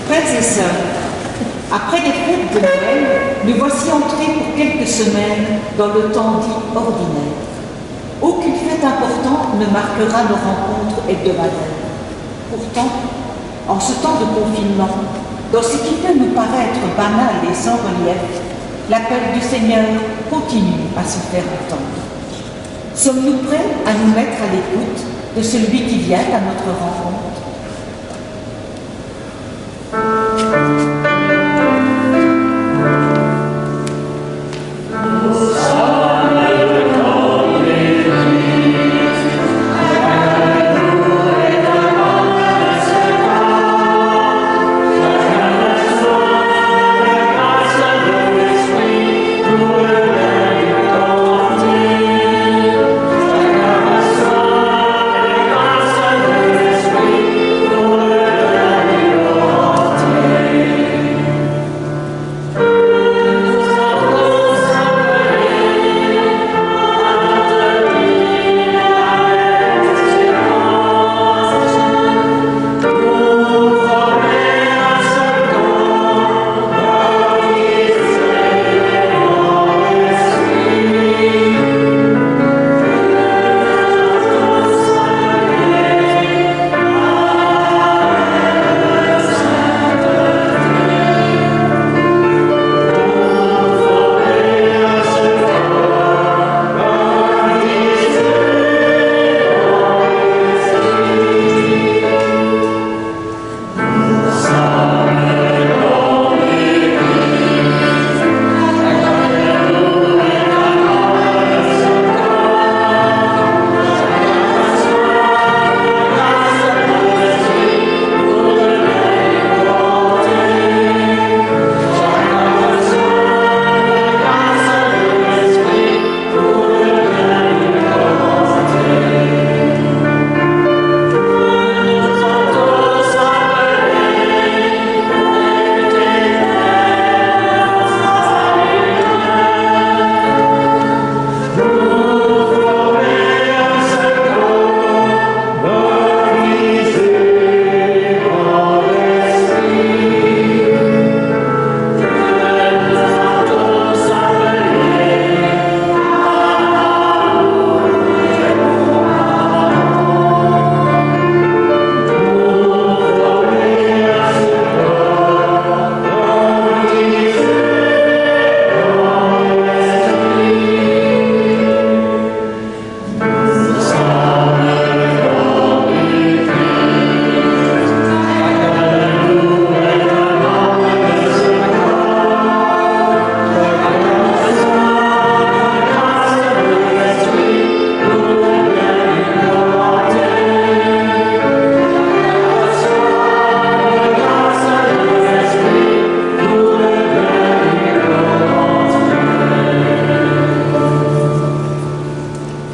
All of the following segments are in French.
Frères et sœurs, après les fêtes de Noël, nous voici entrés pour quelques semaines dans le temps dit ordinaire. Aucune fête importante ne marquera nos rencontres hebdomadaires. Pourtant, en ce temps de confinement, dans ce qui peut nous paraître banal et sans relief, l'appel du Seigneur continue à se faire entendre. Sommes-nous prêts à nous mettre à l'écoute de celui qui vient à notre rencontre?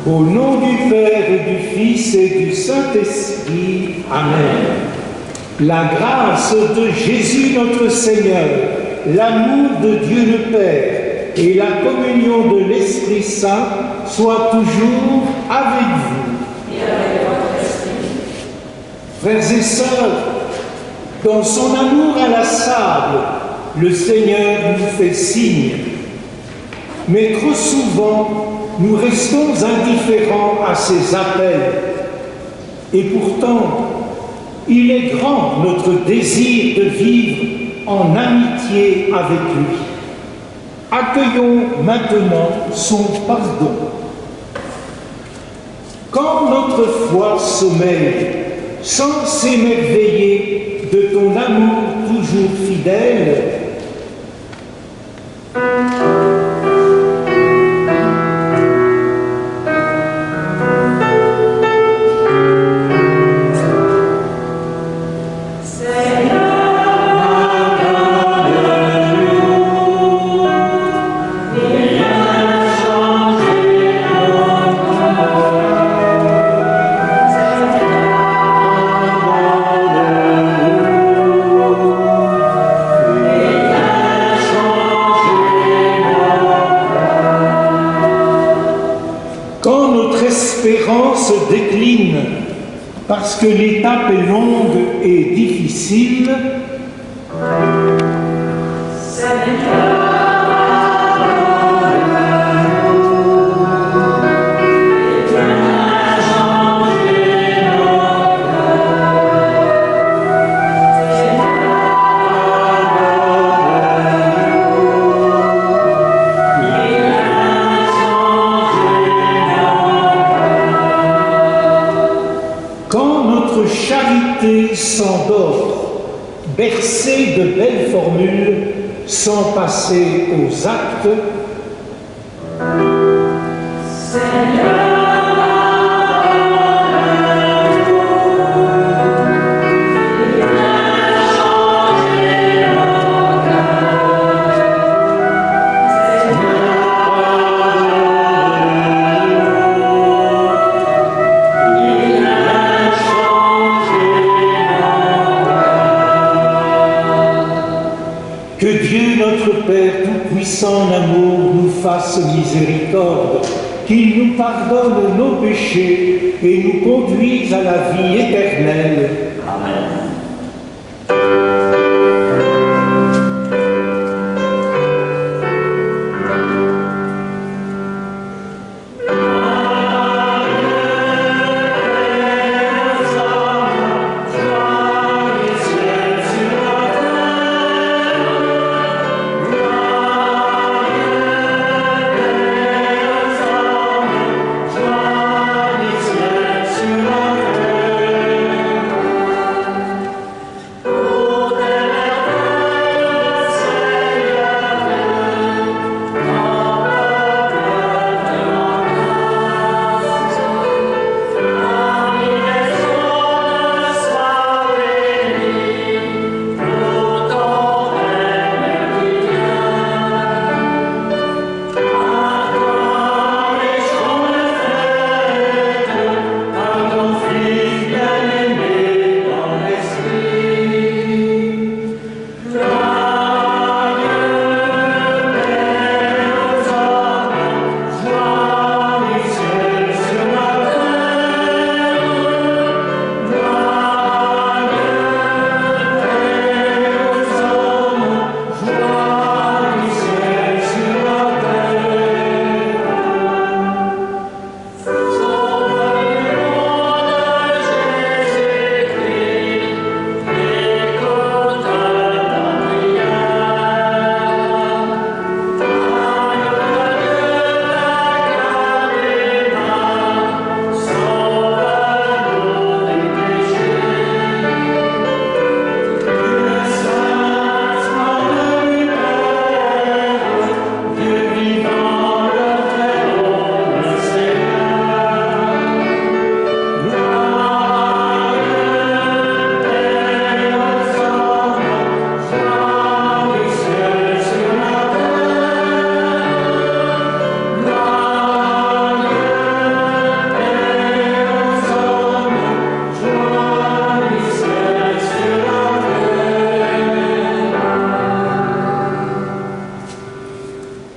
Au nom du Père et du Fils et du Saint-Esprit. Amen. La grâce de Jésus notre Seigneur, l'amour de Dieu le Père et la communion de l'Esprit Saint soient toujours avec vous. Et avec votre esprit. Frères et sœurs, dans son amour inlassable, le Seigneur nous fait signe. Mais trop souvent, nous restons indifférents à ses appels. Et pourtant, il est grand notre désir de vivre en amitié avec lui. Accueillons maintenant son pardon. Quand notre foi sommeille, sans s'émerveiller de ton amour toujours fidèle, l'espérance décline parce que l'étape est longue et difficile, S'endort, bercé de belles formules, sans passer aux actes. Que Dieu, notre Père tout-puissant en amour, nous fasse miséricorde, qu'il nous pardonne nos péchés et nous conduise à la vie éternelle. Amen.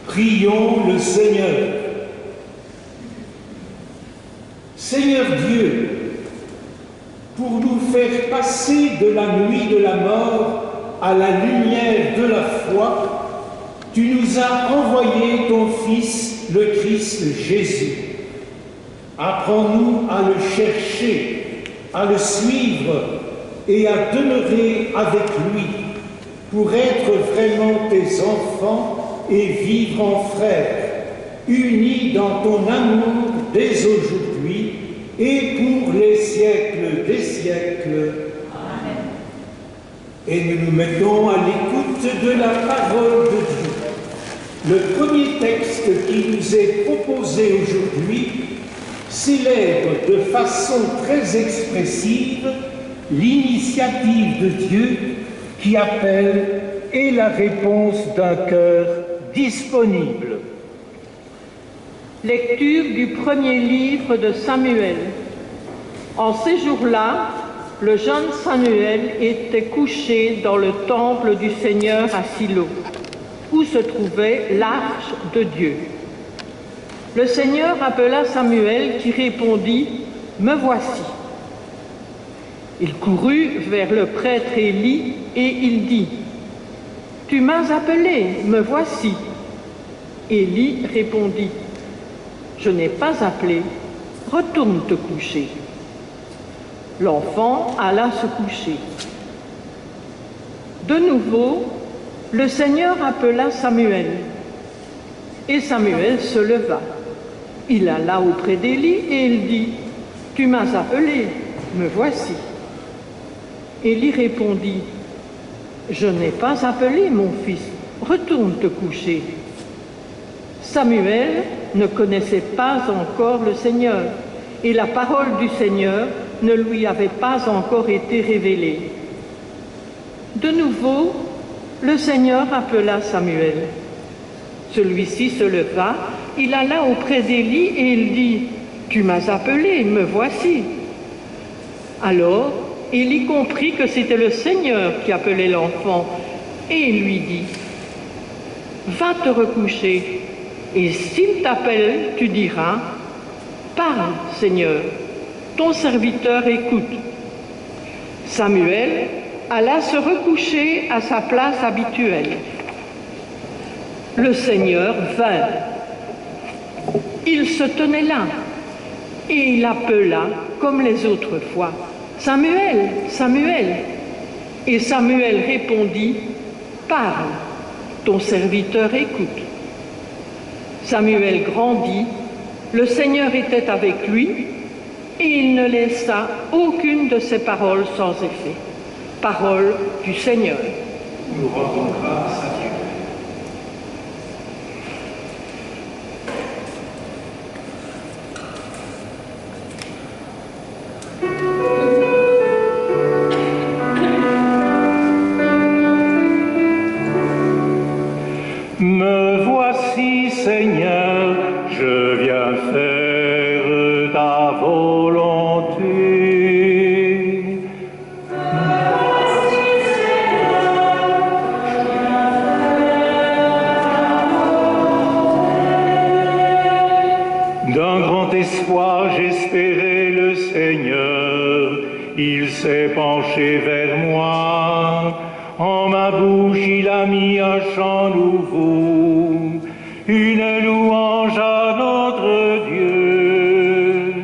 Prions le Seigneur. Seigneur Dieu, pour nous faire passer de la nuit de la mort à la lumière de la foi, tu nous as envoyé ton Fils, le Christ Jésus. Apprends-nous à le chercher, à le suivre et à demeurer avec lui pour être vraiment tes enfants et vivre en frères, unis dans ton amour dès aujourd'hui et pour les siècles des siècles. Amen. Et nous nous mettons à l'écoute de la parole de Dieu. Le premier texte qui nous est proposé aujourd'hui célèbre de façon très expressive l'initiative de Dieu qui appelle et la réponse d'un cœur disponible. Lecture du premier livre de Samuel. En ces jours-là, le jeune Samuel était couché dans le temple du Seigneur à Silo, où se trouvait l'arche de Dieu. Le Seigneur appela Samuel qui répondit « Me voici ». Il courut vers le prêtre Élie et il dit Tu m'as appelé, me voici. Élie répondit, je n'ai pas appelé, retourne te coucher. L'enfant alla se coucher. De nouveau, le Seigneur appela Samuel. Et Samuel se leva. Il alla auprès d'Élie et il dit, tu m'as appelé, me voici. Élie répondit, je n'ai pas appelé mon fils, retourne te coucher. Samuel ne connaissait pas encore le Seigneur et la parole du Seigneur ne lui avait pas encore été révélée. De nouveau, le Seigneur appela Samuel. Celui-ci se leva, il alla auprès d'Élie et il dit, tu m'as appelé, me voici. Alors, Élie comprit que c'était le Seigneur qui appelait l'enfant et il lui dit, va te recoucher et s'il t'appelle, tu diras, parle, Seigneur, ton serviteur écoute. Samuel alla se recoucher à sa place habituelle. Le Seigneur vint. Il se tenait là et il appela comme les autres fois, Samuel, Samuel. Et Samuel répondit, parle, ton serviteur écoute. Samuel grandit, le Seigneur était avec lui et il ne laissa aucune de ses paroles sans effet. Parole du Seigneur. Nous rendons grâce à Dieu. Me voici, Seigneur, je viens faire ta volonté. D'un grand espoir, j'espérais le Seigneur. Il s'est penché vers moi. En ma bouche, il a mis un chant nouveau, une louange à notre Dieu.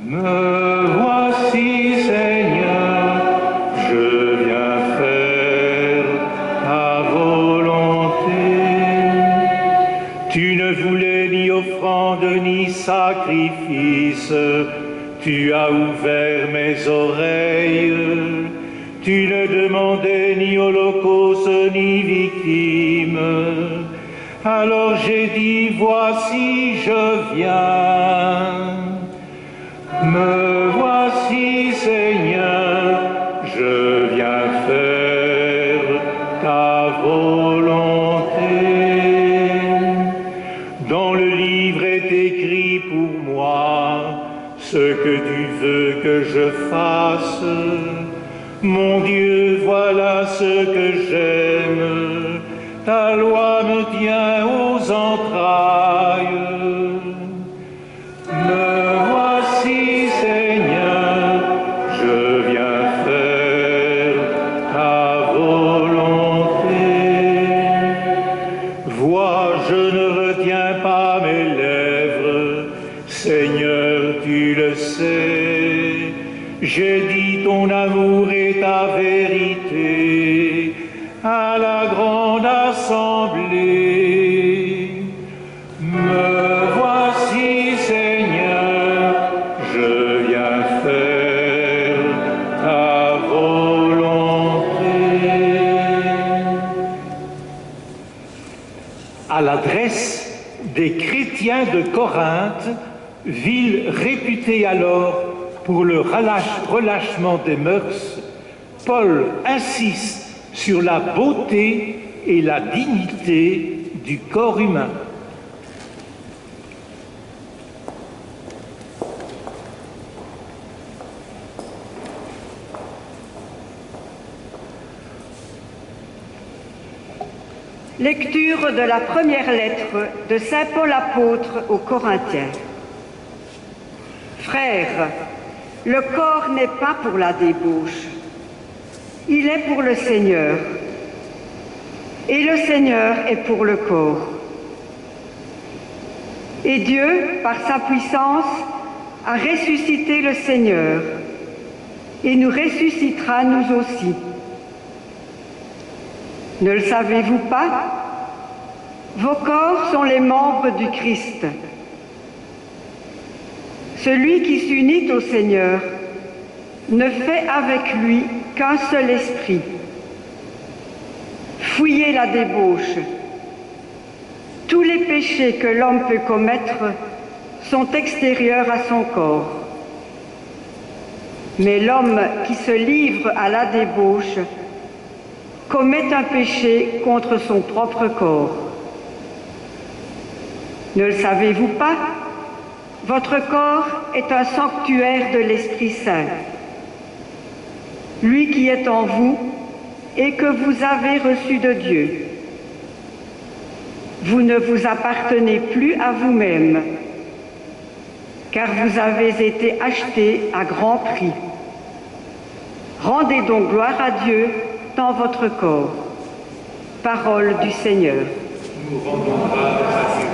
Me voici, Seigneur, je viens faire ta volonté. Tu ne voulais ni offrande ni sacrifice, tu as ouvert mes oreilles. Tu ne demandais ni holocauste ni victime. Alors j'ai dit, voici, je viens. Me voici, Seigneur, je viens faire ta volonté. Dans le livre est écrit pour moi ce que tu veux que je fasse. Mon Dieu, voilà ce que j'aime, ta loi me tient aux entrailles. Me voici, Seigneur, je viens faire ta volonté. Vois, je ne retiens pas mes lèvres, Seigneur, tu le sais. J'ai dit ton amour et ta vérité à la grande assemblée. Me voici, Seigneur, je viens faire ta volonté. À l'adresse des chrétiens de Corinthe, ville réputée alors pour le relâchement des mœurs, Paul insiste sur la beauté et la dignité du corps humain. Lecture de la première lettre de Saint Paul apôtre aux Corinthiens. Frères, le corps n'est pas pour la débauche, il est pour le Seigneur. Et le Seigneur est pour le corps. Et Dieu, par sa puissance, a ressuscité le Seigneur, et nous ressuscitera nous aussi. Ne le savez-vous pas? Vos corps sont les membres du Christ. Celui qui s'unit au Seigneur ne fait avec lui qu'un seul esprit. Fuyez la débauche. Tous les péchés que l'homme peut commettre sont extérieurs à son corps. Mais l'homme qui se livre à la débauche commet un péché contre son propre corps. Ne le savez-vous pas? Votre corps est un sanctuaire de l'Esprit Saint, lui qui est en vous et que vous avez reçu de Dieu. Vous ne vous appartenez plus à vous-même, car vous avez été achetés à grand prix. Rendez donc gloire à Dieu dans votre corps. Parole du Seigneur. Nous rendons grâce à Dieu.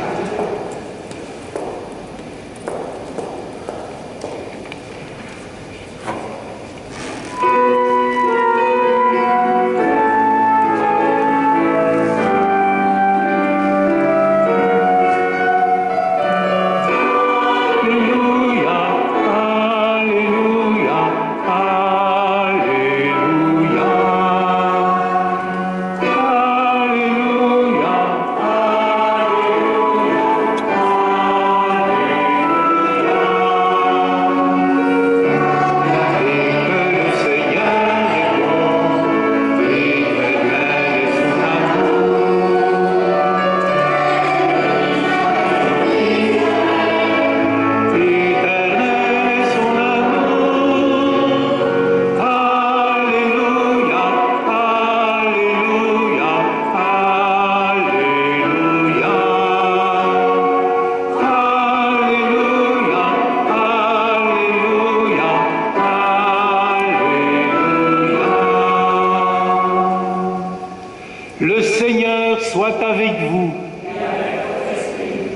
Le Seigneur soit avec vous.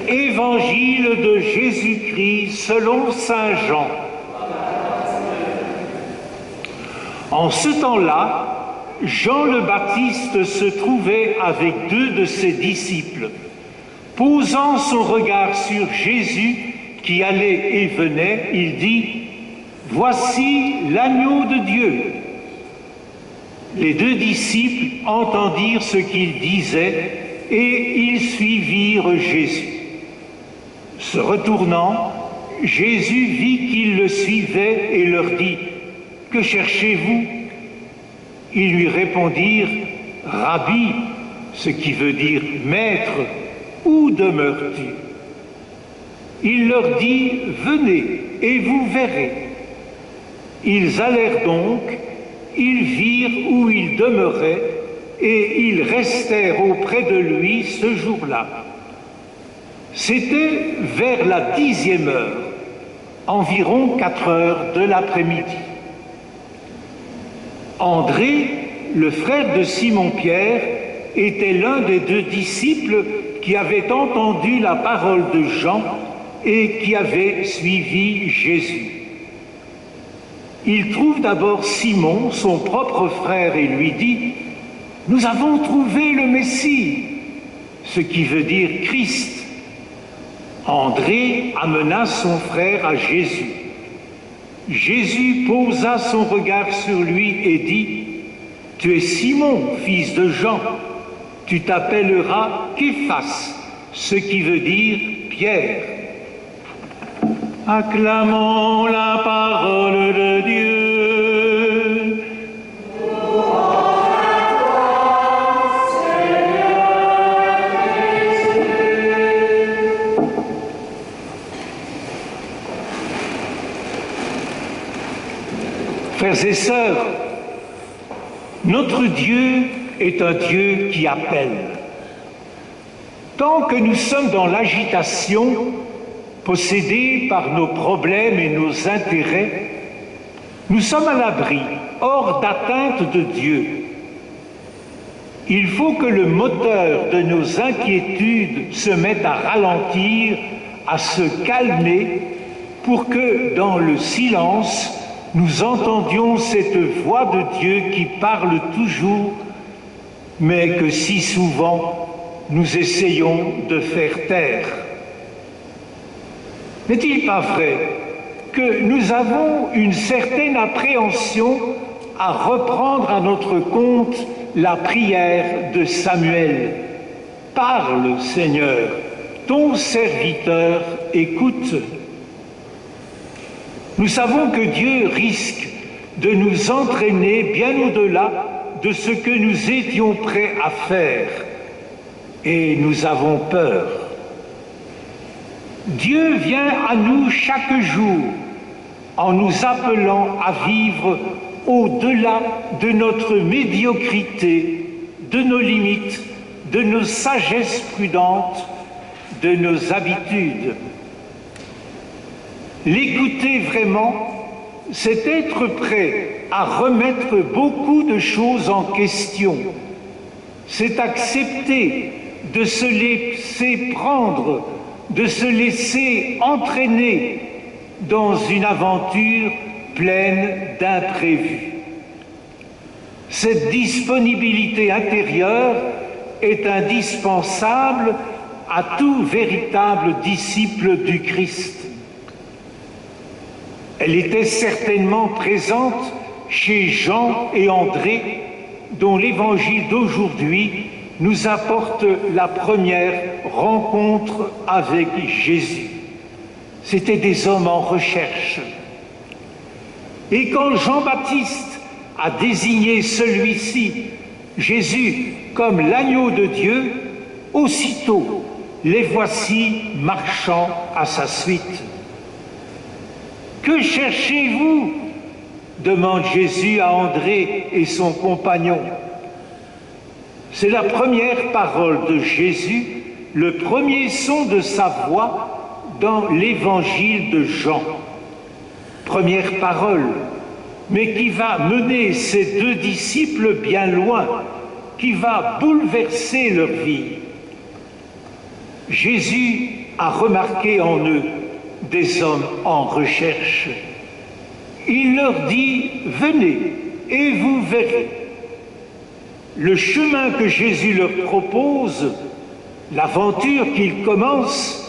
Évangile de Jésus-Christ selon saint Jean. En ce temps-là, Jean le Baptiste se trouvait avec 2 de ses disciples. Posant son regard sur Jésus qui allait et venait, il dit « Voici l'agneau de Dieu ». Les 2 disciples entendirent ce qu'il disait et ils suivirent Jésus. Se retournant, Jésus vit qu'ils le suivaient et leur dit « Que cherchez-vous » Ils lui répondirent « Rabbi », ce qui veut dire « Maître », où demeures-tu? Il leur dit « Venez et vous verrez ». Ils allèrent donc. Ils virent où il demeurait et ils restèrent auprès de lui ce jour-là. C'était vers la 10e heure, environ 4 heures de l'après-midi. André, le frère de Simon-Pierre, était l'un des 2 disciples qui avaient entendu la parole de Jean et qui avaient suivi Jésus. Il trouve d'abord Simon, son propre frère, et lui dit « Nous avons trouvé le Messie », ce qui veut dire Christ. André amena son frère à Jésus. Jésus posa son regard sur lui et dit « Tu es Simon, fils de Jean, tu t'appelleras Képhas », ce qui veut dire Pierre. Acclamons la parole de Dieu. Frères et sœurs, notre Dieu est un Dieu qui appelle. Tant que nous sommes dans l'agitation, possédés par nos problèmes et nos intérêts, nous sommes à l'abri, hors d'atteinte de Dieu. il faut que le moteur de nos inquiétudes se mette à ralentir, à se calmer, pour que dans le silence, nous entendions cette voix de Dieu qui parle toujours, mais que si souvent nous essayons de faire taire. N'est-il pas vrai que nous avons une certaine appréhension à reprendre à notre compte la prière de Samuel? Parle, Seigneur, ton serviteur écoute. Nous savons que Dieu risque de nous entraîner bien au-delà de ce que nous étions prêts à faire, et nous avons peur. Dieu vient à nous chaque jour en nous appelant à vivre au-delà de notre médiocrité, de nos limites, de nos sagesses prudentes, de nos habitudes. L'écouter vraiment, c'est être prêt à remettre beaucoup de choses en question. C'est accepter de se laisser prendre, de se laisser entraîner dans une aventure pleine d'imprévus. Cette disponibilité intérieure est indispensable à tout véritable disciple du Christ. Elle était certainement présente chez Jean et André, dont l'évangile d'aujourd'hui nous apporte la première rencontre avec Jésus. C'étaient des hommes en recherche. Et quand Jean-Baptiste a désigné celui-ci, Jésus, comme l'agneau de Dieu, aussitôt les voici marchant à sa suite. « Que cherchez-vous » demande Jésus à André et son compagnon. C'est la première parole de Jésus, le premier son de sa voix dans l'évangile de Jean. Première parole, mais qui va mener ces deux disciples bien loin, qui va bouleverser leur vie. Jésus a remarqué en eux des hommes en recherche. Il leur dit « Venez et vous verrez ». Le chemin que Jésus leur propose, l'aventure qu'il commence,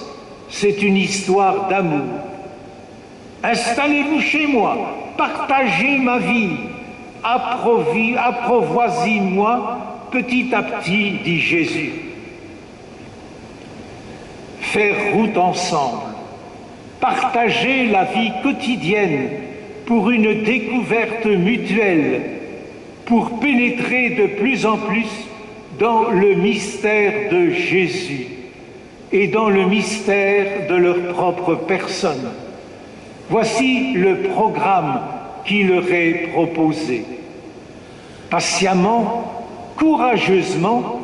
c'est une histoire d'amour. Installez-vous chez moi, partagez ma vie, approvoisez-moi petit à petit, dit Jésus. Faire route ensemble, partager la vie quotidienne pour une découverte mutuelle, pour pénétrer de plus en plus dans le mystère de Jésus et dans le mystère de leur propre personne. Voici le programme qui leur est proposé. Patiemment, courageusement,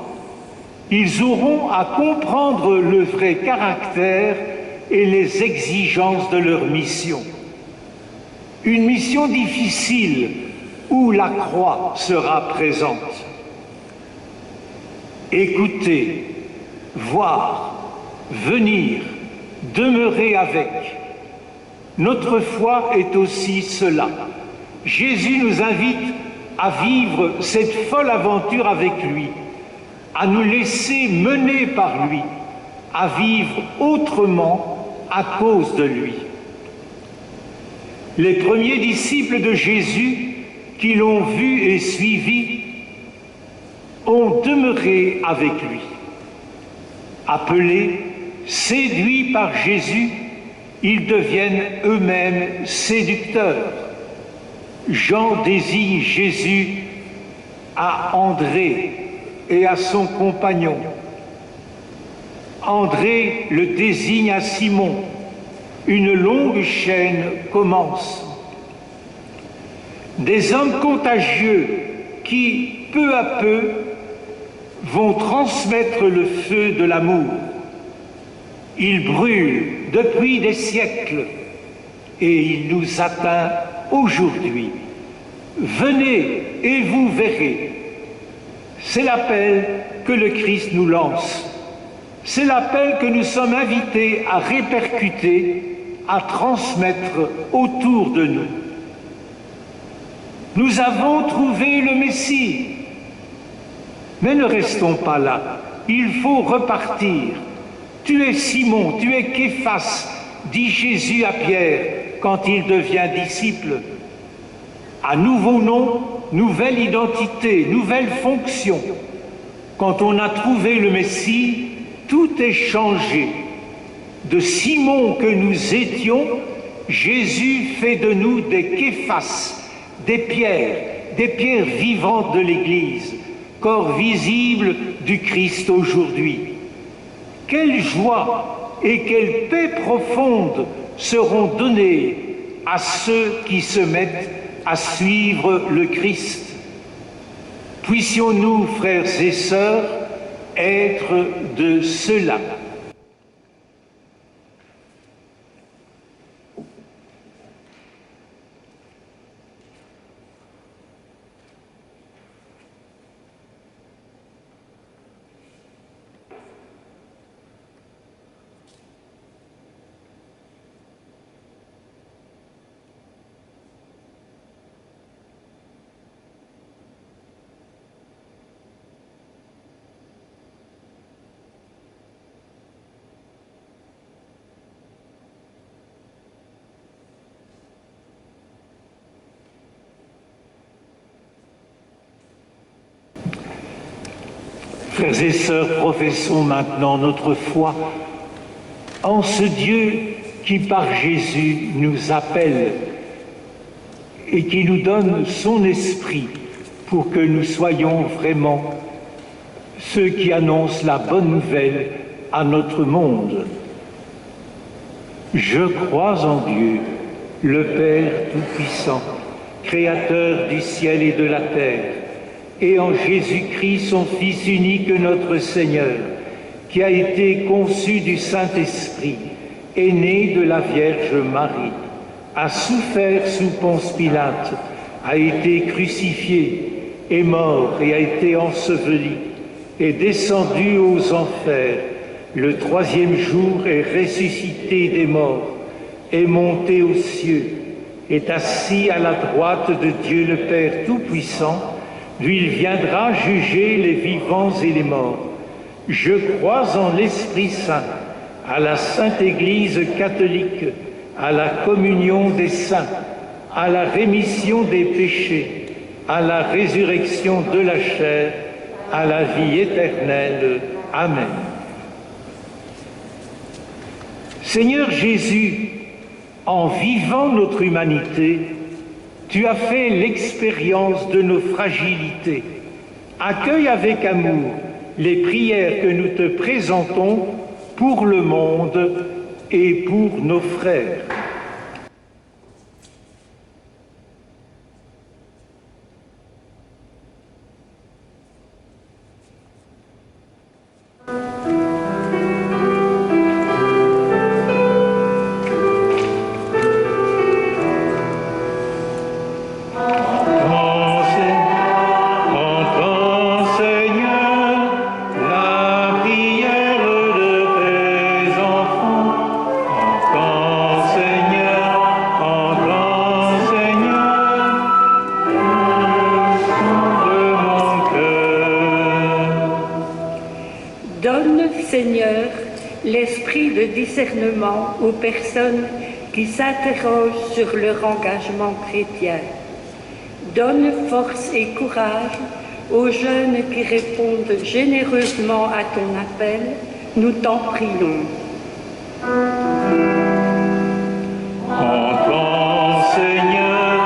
ils auront à comprendre le vrai caractère et les exigences de leur mission. Une mission difficile où la croix sera présente. Écouter, voir, venir, demeurer avec. Notre foi est aussi cela. Jésus nous invite à vivre cette folle aventure avec lui, à nous laisser mener par lui, à vivre autrement à cause de lui. Les premiers disciples de Jésus qui l'ont vu et suivi ont demeuré avec lui. Appelés, séduits par Jésus, ils deviennent eux-mêmes séducteurs. Jean désigne Jésus à André et à son compagnon. André le désigne à Simon. Une longue chaîne commence. Des hommes contagieux qui, peu à peu, vont transmettre le feu de l'amour. Il brûle depuis des siècles et il nous atteint aujourd'hui. Venez et vous verrez. C'est l'appel que le Christ nous lance. C'est l'appel que nous sommes invités à répercuter, à transmettre autour de nous. Nous avons trouvé le Messie. Mais ne restons pas là. Il faut repartir. Tu es Simon, tu es Képhas, dit Jésus à Pierre quand il devient disciple. Un nouveau nom, nouvelle identité, nouvelle fonction. Quand on a trouvé le Messie, tout est changé. De Simon que nous étions, Jésus fait de nous des Képhas, des pierres vivantes de l'Église, corps visible du Christ aujourd'hui. Quelle joie et quelle paix profonde seront données à ceux qui se mettent à suivre le Christ. Puissions-nous, frères et sœurs, être de ceux-là. Frères et sœurs, professons maintenant notre foi en ce Dieu qui, par Jésus, nous appelle et qui nous donne son esprit pour que nous soyons vraiment ceux qui annoncent la bonne nouvelle à notre monde. Je crois en Dieu, le Père Tout-Puissant, Créateur du ciel et de la terre, et en Jésus-Christ, son Fils unique, notre Seigneur, qui a été conçu du Saint-Esprit, est né de la Vierge Marie, a souffert sous Ponce Pilate, a été crucifié, est mort et a été enseveli, est descendu aux enfers, le troisième jour est ressuscité des morts, est monté aux cieux, est assis à la droite de Dieu le Père Tout-Puissant, d'où il viendra juger les vivants et les morts. Je crois en l'Esprit Saint, à la Sainte Église catholique, à la communion des saints, à la rémission des péchés, à la résurrection de la chair, à la vie éternelle. Amen. Seigneur Jésus, en vivant notre humanité, tu as fait l'expérience de nos fragilités. Accueille avec amour les prières que nous te présentons pour le monde et pour nos frères. Seigneur, l'esprit de discernement aux personnes qui s'interrogent sur leur engagement chrétien. Donne force et courage aux jeunes qui répondent généreusement à ton appel. Nous t'en prions. Entends, Seigneur,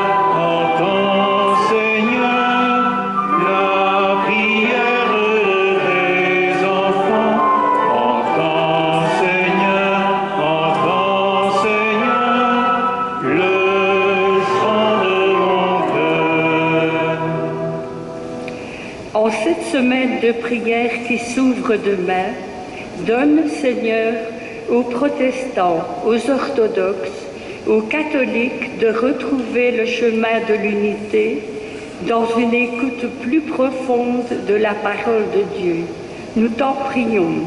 la prière des enfants. Entends, Seigneur, le chant de mon cœur. En cette semaine de prière qui s'ouvre demain, donne, Seigneur, aux protestants, aux orthodoxes, aux catholiques de retrouver le chemin de l'unité, dans une écoute plus profonde de la parole de Dieu. Nous t'en prions.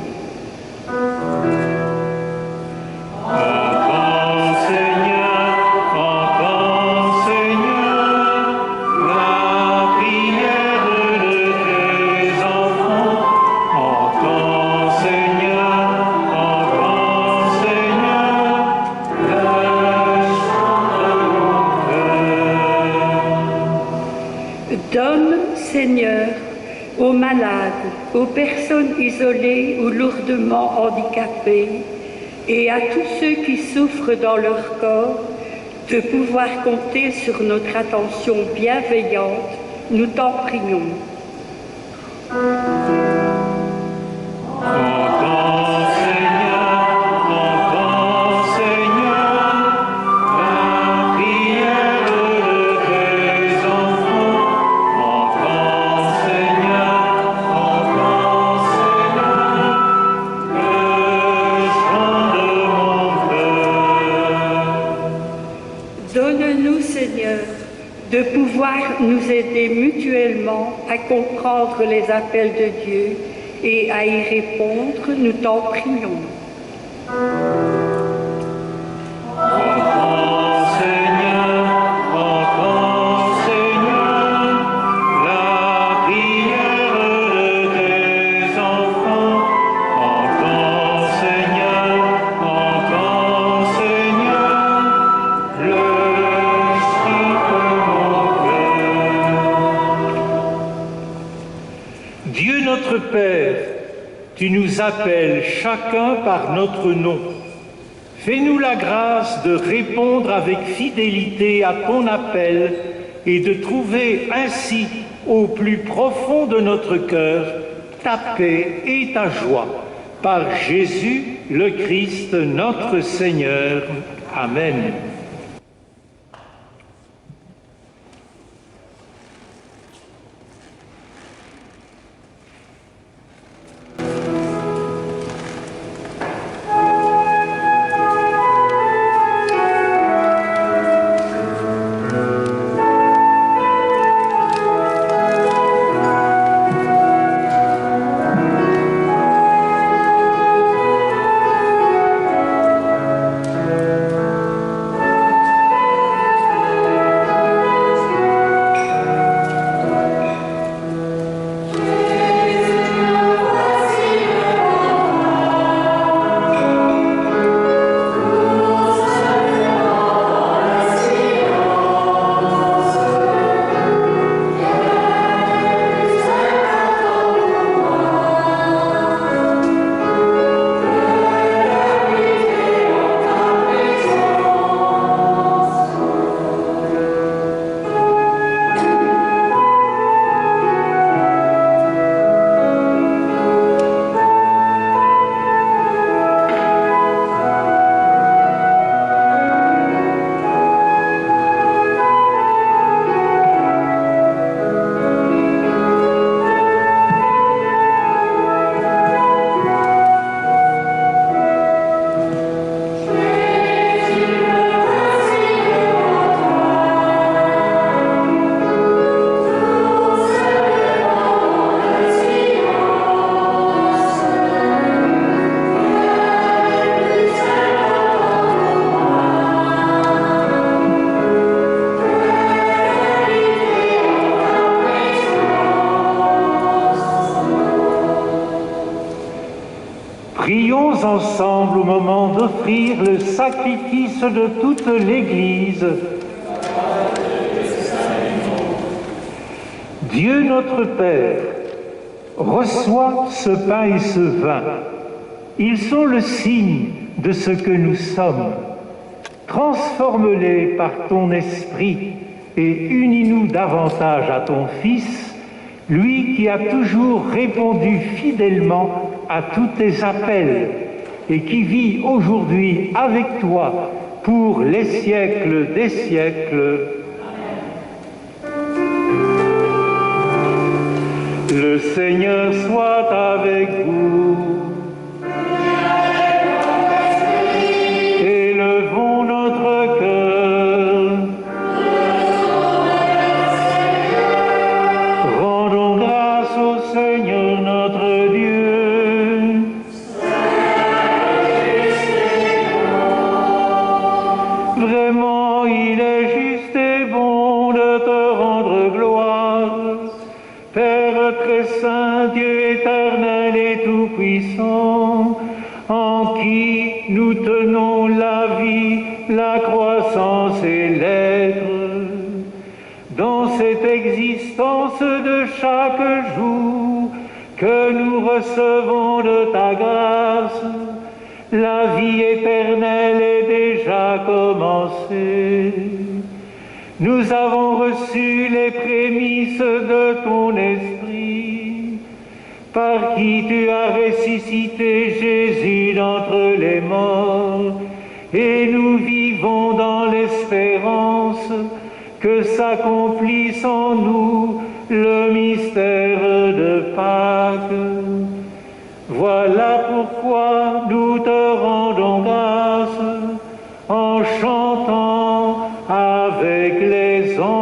Donne, Seigneur, aux malades, aux personnes isolées ou lourdement handicapées, et à tous ceux qui souffrent dans leur corps, de pouvoir compter sur notre attention bienveillante, nous t'en prions. Donne-nous, Seigneur, de pouvoir nous aider mutuellement à comprendre les appels de Dieu et à y répondre, nous t'en prions. Dieu notre Père, tu nous appelles chacun par notre nom. Fais-nous la grâce de répondre avec fidélité à ton appel et de trouver ainsi au plus profond de notre cœur ta paix et ta joie. Par Jésus le Christ notre Seigneur. Amen. Prions ensemble au moment d'offrir le sacrifice de toute l'Église. Dieu notre Père, reçois ce pain et ce vin. Ils sont le signe de ce que nous sommes. Transforme-les par ton esprit et unis-nous davantage à ton Fils, lui qui a toujours répondu fidèlement à tous tes appels et qui vit aujourd'hui avec toi pour les siècles des siècles. Le Seigneur soit avec vous. Élevons notre cœur. très saint, Dieu éternel et tout-puissant, en qui nous tenons la vie, la croissance et l'être. Dans cette existence de chaque jour que nous recevons de ta grâce, la vie éternelle est déjà commencée. Nous avons reçu les prémices de ton esprit, par qui tu as ressuscité Jésus d'entre les morts, et nous vivons dans l'espérance que s'accomplisse en nous le mystère de Pâques. Voilà pourquoi nous te rendons grâce en chantant avec les anges.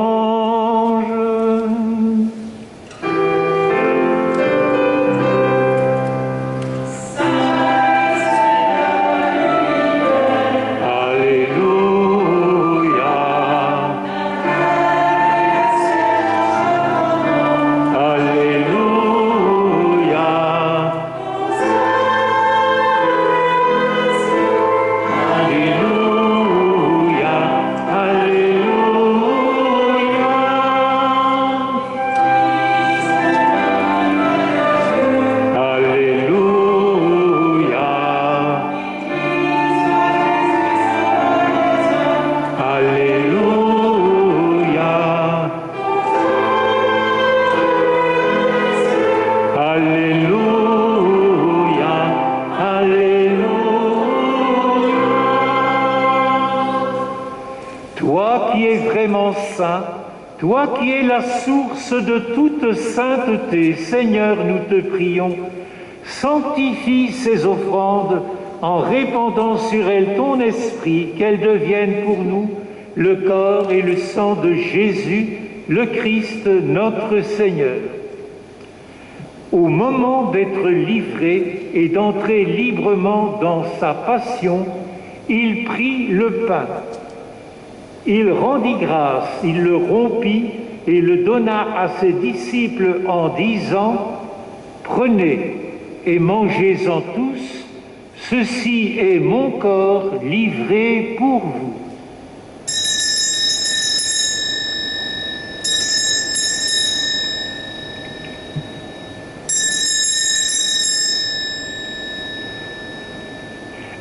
Toi qui es la source de toute sainteté, Seigneur, nous te prions, sanctifie ces offrandes en répandant sur elles ton esprit, qu'elles deviennent pour nous le corps et le sang de Jésus, le Christ, notre Seigneur. Au moment d'être livré et d'entrer librement dans sa passion, il prit le pain. Il rendit grâce, il le rompit et le donna à ses disciples en disant « Prenez et mangez-en tous, ceci est mon corps livré pour vous. »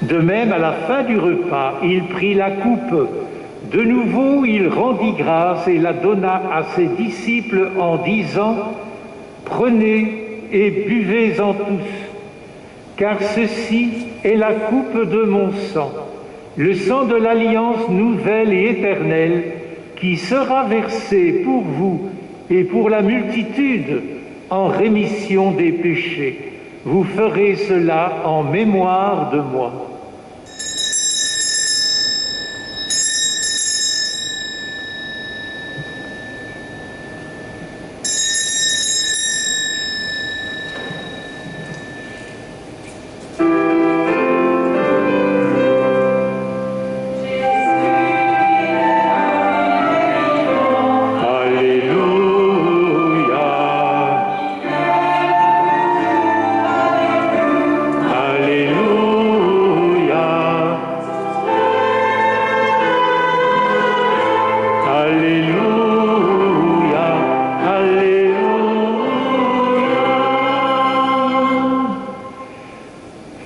De même, à la fin du repas, il prit la coupe. De nouveau, il rendit grâce et la donna à ses disciples en disant « Prenez et buvez-en tous, car ceci est la coupe de mon sang, le sang de l'alliance nouvelle et éternelle, qui sera versé pour vous et pour la multitude en rémission des péchés. Vous ferez cela en mémoire de moi. »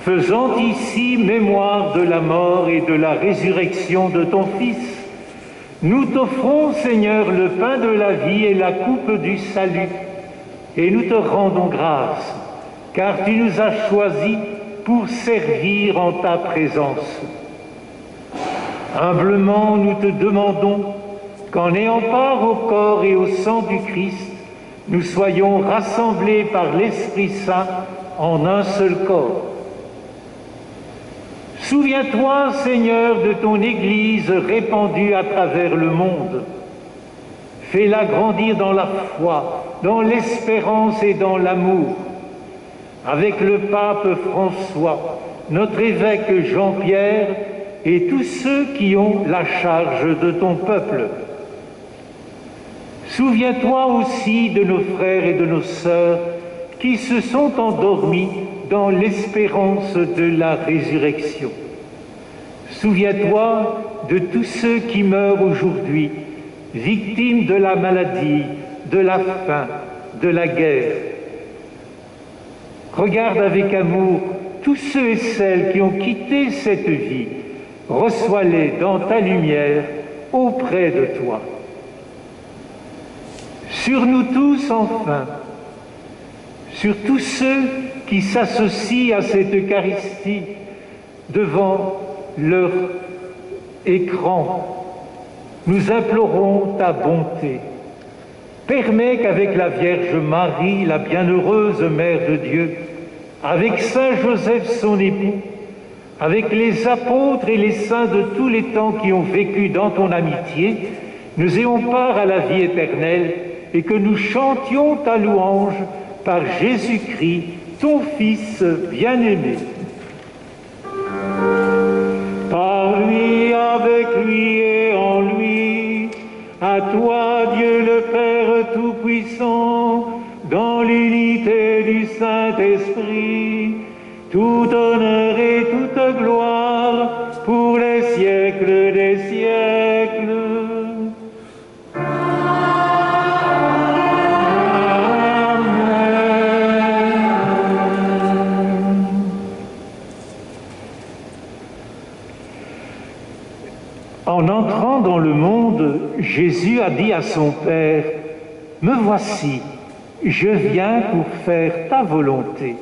Faisant ici mémoire de la mort et de la résurrection de ton Fils, nous t'offrons, Seigneur, le pain de la vie et la coupe du salut, et nous te rendons grâce, car tu nous as choisis pour servir en ta présence. Humblement, nous te demandons qu'en ayant part au corps et au sang du Christ, nous soyons rassemblés par l'Esprit Saint en un seul corps. Souviens-toi, Seigneur, de ton Église répandue à travers le monde. Fais-la grandir dans la foi, dans l'espérance et dans l'amour. Avec le pape François, notre évêque Jean-Pierre et tous ceux qui ont la charge de ton peuple. Souviens-toi aussi de nos frères et de nos sœurs qui se sont endormis dans l'espérance de la résurrection. Souviens-toi de tous ceux qui meurent aujourd'hui, victimes de la maladie, de la faim, de la guerre. Regarde avec amour tous ceux et celles qui ont quitté cette vie. Reçois-les dans ta lumière auprès de toi. Sur nous tous, enfin, sur tous ceux qui s'associent à cette Eucharistie devant leur écran, nous implorons ta bonté. Permets qu'avec la Vierge Marie, la bienheureuse Mère de Dieu, avec Saint Joseph son époux, avec les apôtres et les saints de tous les temps qui ont vécu dans ton amitié, nous ayons part à la vie éternelle et que nous chantions ta louange par Jésus-Christ, ton Fils bien-aimé. Par lui, avec lui et en lui, à toi, Dieu le Père Tout-Puissant, dans l'unité du Saint-Esprit, tout honneur et toute gloire pour les siècles des siècles. En entrant dans le monde, Jésus a dit à son Père, « Me voici, je viens pour faire ta volonté. »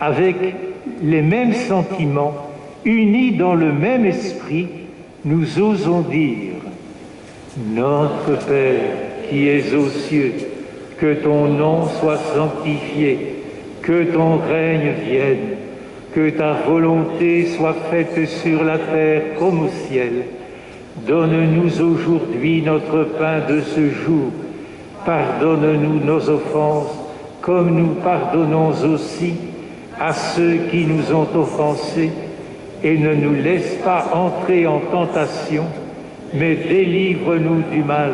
Avec les mêmes sentiments, unis dans le même esprit, nous osons dire « Notre Père qui es aux cieux, que ton nom soit sanctifié, que ton règne vienne, que ta volonté soit faite sur la terre comme au ciel. Donne-nous aujourd'hui notre pain de ce jour. Pardonne-nous nos offenses, comme nous pardonnons aussi à ceux qui nous ont offensés, et ne nous laisse pas entrer en tentation, mais délivre-nous du mal,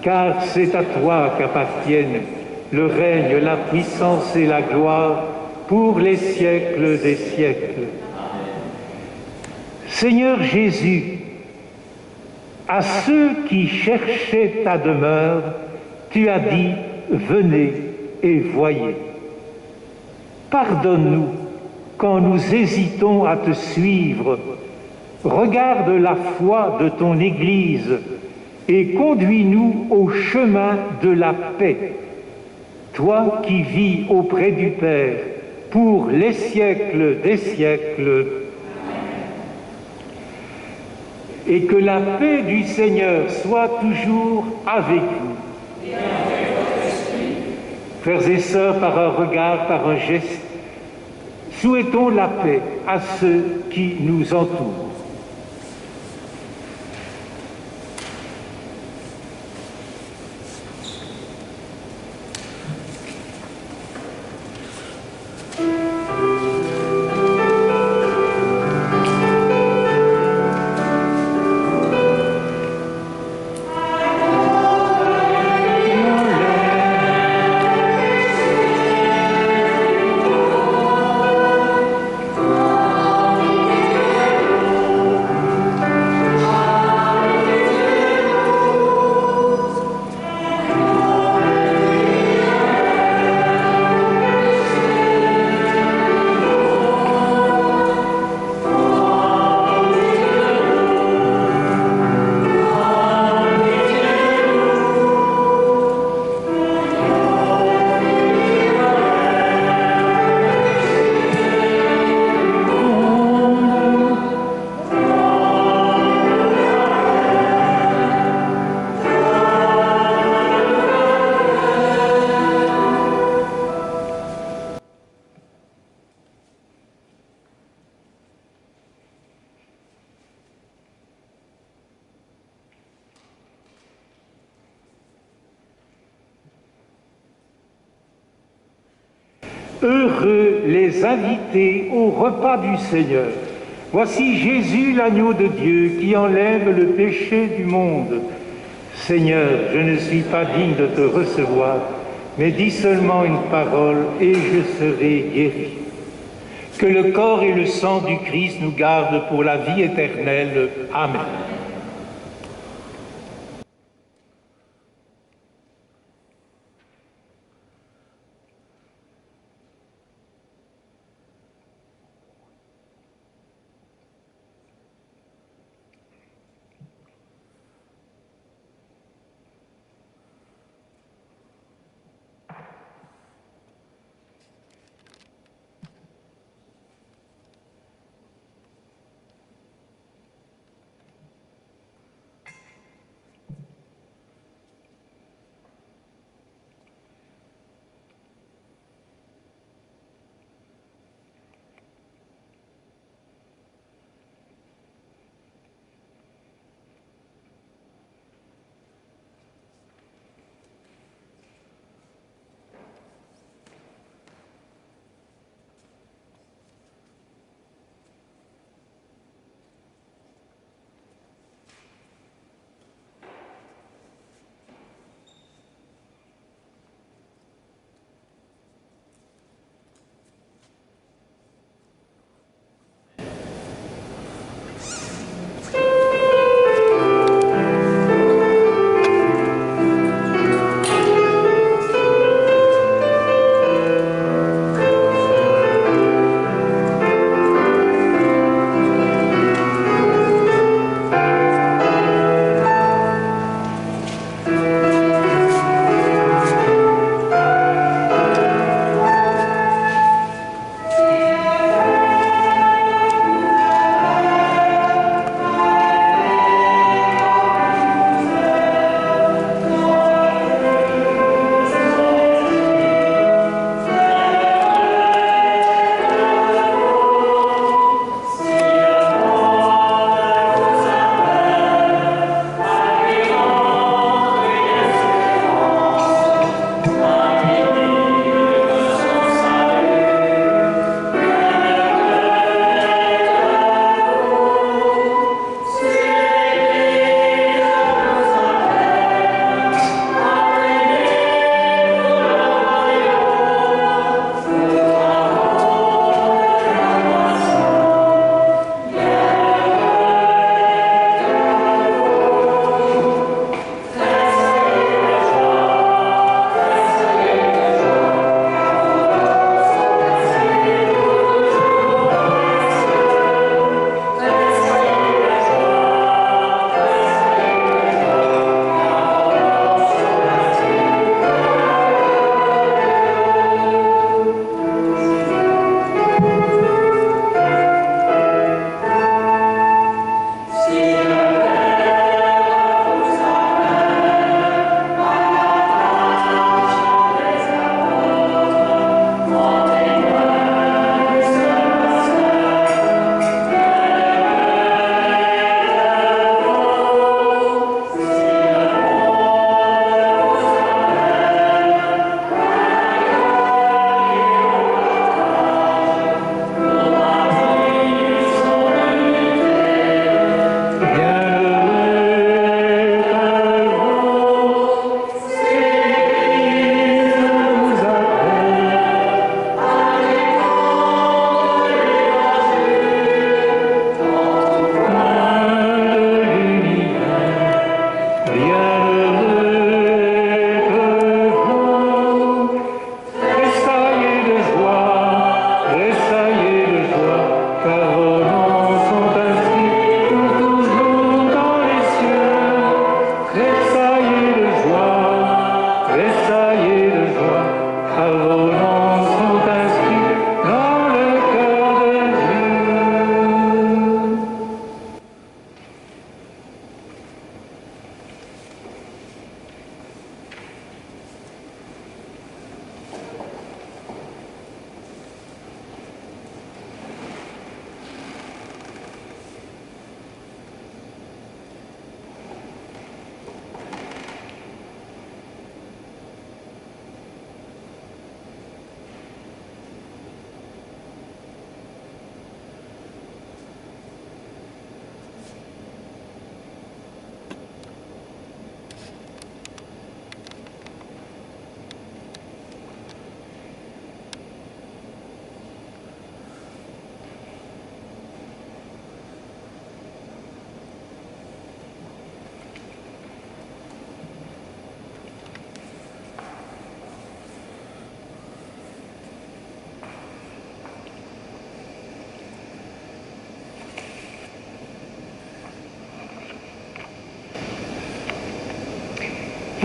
car c'est à toi qu'appartiennent le règne, la puissance et la gloire pour les siècles des siècles. Seigneur Jésus, à ceux qui cherchaient ta demeure, tu as dit « Venez et voyez ». Pardonne-nous quand nous hésitons à te suivre. Regarde la foi de ton Église et conduis-nous au chemin de la paix. Toi qui vis auprès du Père pour les siècles des siècles. Et que la paix du Seigneur soit toujours avec vous. Frères et sœurs, par un regard, par un geste, souhaitons la paix à ceux qui nous entourent. Heureux les invités au repas du Seigneur. Voici Jésus, l'agneau de Dieu, qui enlève le péché du monde. Seigneur, je ne suis pas digne de te recevoir, mais dis seulement une parole et je serai guéri. Que le corps et le sang du Christ nous gardent pour la vie éternelle. Amen.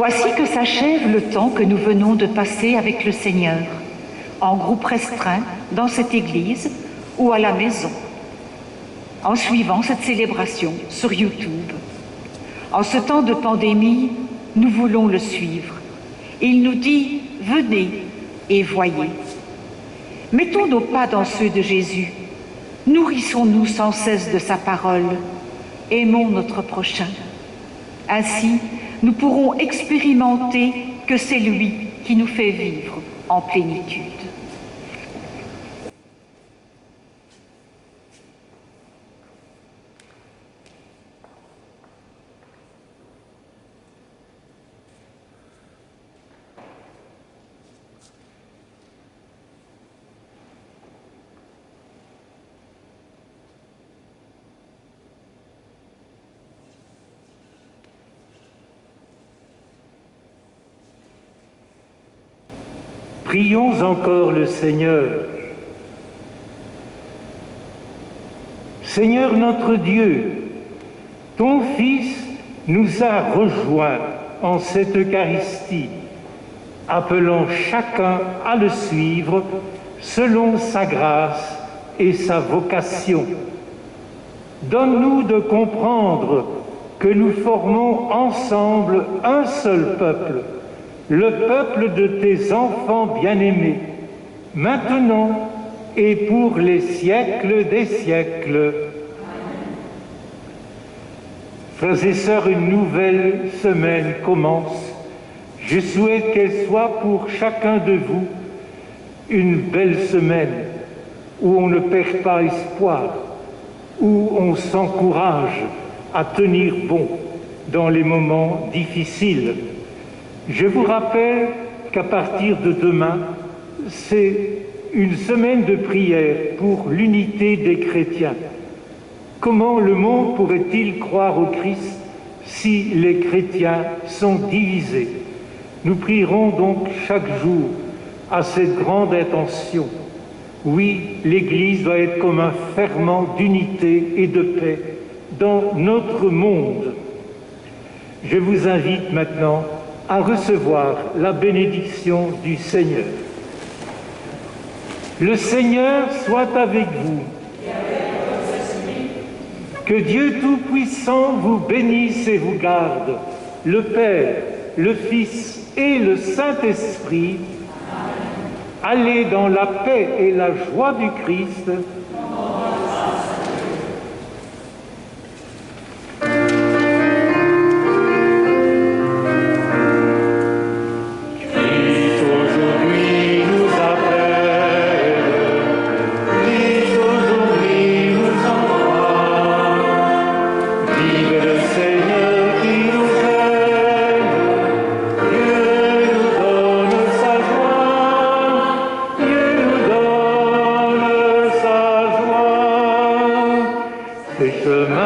Voici que s'achève le temps que nous venons de passer avec le Seigneur, en groupe restreint, dans cette église ou à la maison, en suivant cette célébration sur YouTube. En ce temps de pandémie, nous voulons le suivre. Il nous dit « Venez et voyez ». Mettons nos pas dans ceux de Jésus. Nourrissons-nous sans cesse de sa parole. Aimons notre prochain. Ainsi, nous pourrons expérimenter que c'est lui qui nous fait vivre en plénitude. Prions encore le Seigneur. Seigneur notre Dieu, ton Fils nous a rejoints en cette Eucharistie, appelant chacun à le suivre selon sa grâce et sa vocation. Donne-nous de comprendre que nous formons ensemble un seul peuple, le peuple de tes enfants bien-aimés, maintenant et pour les siècles des siècles. Frères et sœurs, une nouvelle semaine commence. Je souhaite qu'elle soit pour chacun de vous une belle semaine où on ne perd pas espoir, où on s'encourage à tenir bon dans les moments difficiles. Je vous rappelle qu'à partir de demain, c'est une semaine de prière pour l'unité des chrétiens. Comment le monde pourrait-il croire au Christ si les chrétiens sont divisés? Nous prierons donc chaque jour à cette grande intention. Oui, l'Église doit être comme un ferment d'unité et de paix dans notre monde. Je vous invite maintenant à recevoir la bénédiction du Seigneur. Le Seigneur soit avec vous. Que Dieu Tout-Puissant vous bénisse et vous garde, le Père, le Fils et le Saint-Esprit. Allez dans la paix et la joie du Christ. Chemin